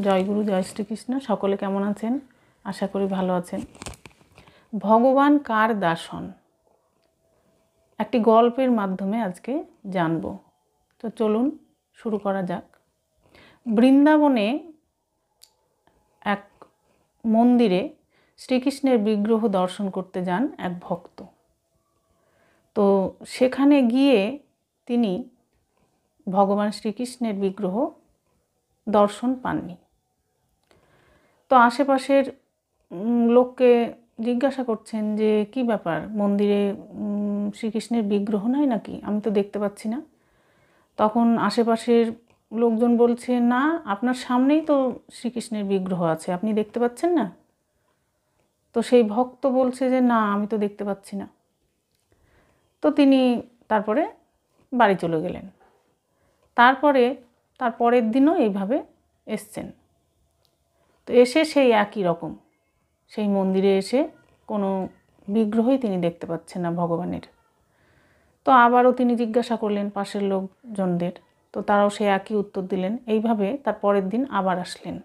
জয় গুরু, জয় শ্রীকৃষ্ণ। সকলে কেমন আছেন? আশা করি ভালো আছেন। ভগবান কার দাস হন, একটি গল্পের মাধ্যমে আজকে জানব। তো চলুন শুরু করা যাক। বৃন্দাবনে এক মন্দিরে শ্রীকৃষ্ণের বিগ্রহ দর্শন করতে যান এক ভক্ত। তো সেখানে গিয়ে তিনি ভগবান শ্রীকৃষ্ণের বিগ্রহ দর্শন পাননি। তো আশেপাশের লোককে জিজ্ঞাসা করছেন যে কি ব্যাপার, মন্দিরে শ্রীকৃষ্ণের বিগ্রহ নাই নাকি? আমি তো দেখতে পাচ্ছি না। তখন আশেপাশের লোকজন বলছে, না, আপনার সামনেই তো শ্রীকৃষ্ণের বিগ্রহ আছে, আপনি দেখতে পাচ্ছেন না? তো সেই ভক্ত বলছে যে না, আমি তো দেখতে পাচ্ছি না। তো তিনি তারপরে বাড়ি চলে গেলেন। তার পরের দিনও এইভাবে এসছেন। তো এসে সেই একই রকম সেই মন্দিরে এসে কোনো বিগ্রহই তিনি দেখতে পাচ্ছেন না ভগবানের। তো আবারও তিনি জিজ্ঞাসা করলেন পাশের লোকজনদের, তো তারাও সেই একই উত্তর দিলেন। এইভাবে তার পরের দিন আবার আসলেন,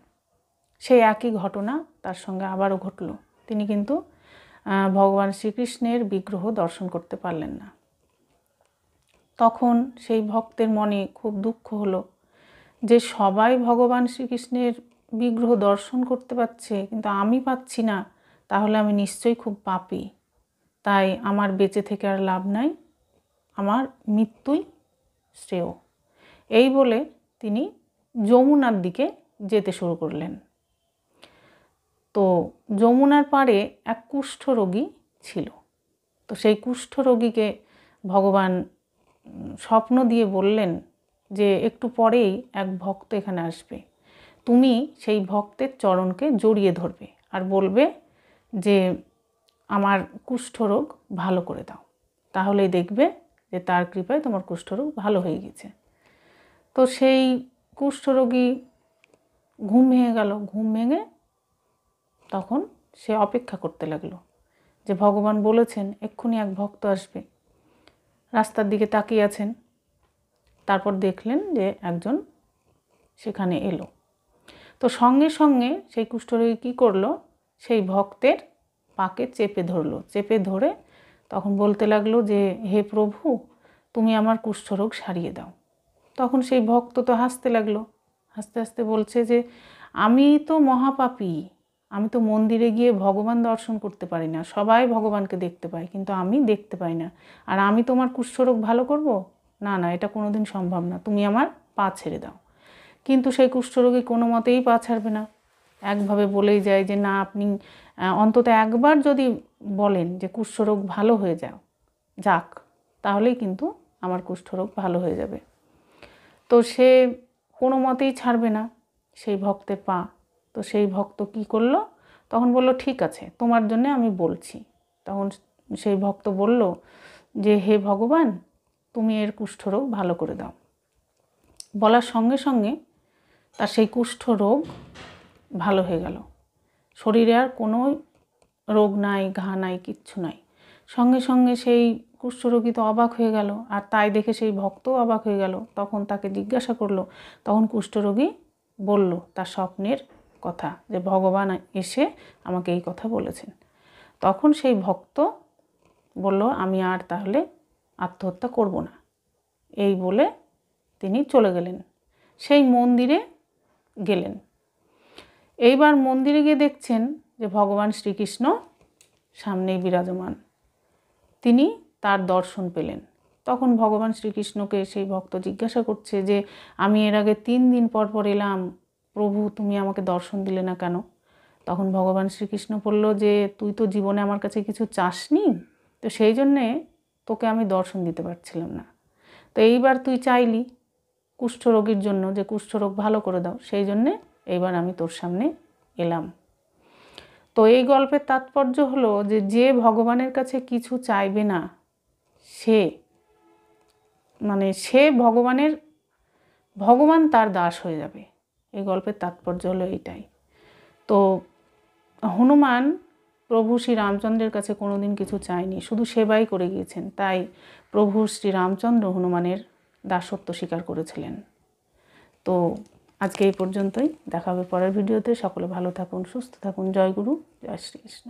সেই একই ঘটনা তার সঙ্গে আবারও ঘটল। তিনি কিন্তু ভগবান শ্রীকৃষ্ণের বিগ্রহ দর্শন করতে পারলেন না। তখন সেই ভক্তের মনে খুব দুঃখ হলো যে সবাই ভগবান শ্রীকৃষ্ণের বিগ্রহ দর্শন করতে পারছে, কিন্তু আমি পাচ্ছি না, তাহলে আমি নিশ্চয়ই খুব পাপী। তাই আমার বেঁচে থেকে আর লাভ নাই, আমার মৃত্যুই শ্রেয়। এই বলে তিনি যমুনার দিকে যেতে শুরু করলেন। তো যমুনার পাড়ে এক কুষ্ঠরোগী ছিল। তো সেই কুষ্ঠরোগীকে ভগবান স্বপ্ন দিয়ে বললেন যে একটু পরেই এক ভক্ত এখানে আসবে, তুমি সেই ভক্তের চরণকে জড়িয়ে ধরবে আর বলবে যে আমার কুষ্ঠরোগ ভালো করে দাও, তাহলেই দেখবে যে তার কৃপায় তোমার কুষ্ঠরোগ ভালো হয়ে গেছে। তো সেই কুষ্ঠরোগী ঘুম ভেঙে গেল। ঘুম ভেঙে তখন সে অপেক্ষা করতে লাগলো যে ভগবান বলেছেন এক্ষুনি এক ভক্ত আসবে। রাস্তার দিকে তাকিয়ে আছেন। তারপর দেখলেন যে একজন সেখানে এলো। তো সঙ্গে সঙ্গে সেই কুষ্ঠরোগী কী করলো, সেই ভক্তের পাকে চেপে ধরলো। চেপে ধরে তখন বলতে লাগলো যে হে প্রভু, তুমি আমার কুষ্ঠরোগ সারিয়ে দাও। তখন সেই ভক্ত তো হাসতে লাগলো। হাসতে হাসতে বলছে যে আমি তো মহাপাপী, আমি তো মন্দিরে গিয়ে ভগবান দর্শন করতে পারি না। সবাই ভগবানকে দেখতে পায়, কিন্তু আমি দেখতে পাই না। আর আমি তোমার কুষ্ঠরোগ ভালো করব? না না, এটা কোনো দিন সম্ভব না, তুমি আমার পা ছেড়ে দাও। কিন্তু সেই কুষ্ঠরোগী কোনো মতেই পা ছাড়বে না। একভাবে বলেই যায় যে না, আপনি অন্তত একবার যদি বলেন যে কুষ্ঠরোগ ভালো হয়ে যাক, তাহলেই কিন্তু আমার কুষ্ঠরোগ ভালো হয়ে যাবে। তো সে কোনো মতেই ছাড়বে না সেই ভক্তের পা। তো সেই ভক্ত কি করলো, তখন বলল ঠিক আছে, তোমার জন্য আমি বলছি। তখন সেই ভক্ত বলল যে হে ভগবান, তুমি এর কুষ্ঠরোগ ভালো করে দাও। বলার সঙ্গে সঙ্গে তার সেই কুষ্ঠরোগ ভালো হয়ে গেল। শরীরে আর কোনো রোগ নাই, ঘা নাই, কিচ্ছু নাই। সঙ্গে সঙ্গে সেই কুষ্ঠরোগী তো অবাক হয়ে গেল, আর তাই দেখে সেই ভক্তও অবাক হয়ে গেল। তখন তাকে জিজ্ঞাসা করলো। তখন কুষ্ঠরোগী বলল তার স্বপ্নের কথা, যে ভগবান এসে আমাকে এই কথা বলেছেন। তখন সেই ভক্ত বলল আমি আর তাহলে আত্মহত্যা করব না, এই বলে তিনি চলে গেলেন। সেই মন্দিরে গেলেন। এইবার মন্দিরে গিয়ে দেখছেন যে ভগবান শ্রীকৃষ্ণ সামনেই বিরাজমান। তিনি তার দর্শন পেলেন। তখন ভগবান শ্রীকৃষ্ণকে সেই ভক্ত জিজ্ঞাসা করছে যে আমি এর আগে 3 দিন পর পর এলাম, প্রভু তুমি আমাকে দর্শন দিলে না কেন? তখন ভগবান শ্রীকৃষ্ণ বলল যে তুই তো জীবনে আমার কাছে কিছু চাসনি, তো সেই জন্যে তোকে আমি দর্শন দিতে পারছিলাম না। তো এইবার তুই চাইলি কুষ্ঠরোগীর জন্য যে কুষ্ঠরোগ ভালো করে দাও, সেই জন্যে এইবার আমি তোর সামনে এলাম। তো এই গল্পের তাৎপর্য হলো যে যে ভগবানের কাছে কিছু চাইবে না, সে ভগবান তার দাস হয়ে যাবে। এই গল্পের তাৎপর্য হলো এইটাই। তো হনুমান প্রভু শ্রী রামচন্দ্রের কাছে কোনোদিন কিছু চায়নি, শুধু সেবাই করে গিয়েছেন। তাই প্রভু শ্রী রামচন্দ্র হনুমানের দাসত্ব স্বীকার করেছিলেন। তো আজকে এই পর্যন্তই, দেখা হবে পরের ভিডিওতে। সকলে ভালো থাকুন, সুস্থ থাকুন। জয় গুরু, জয় শ্রীকৃষ্ণ।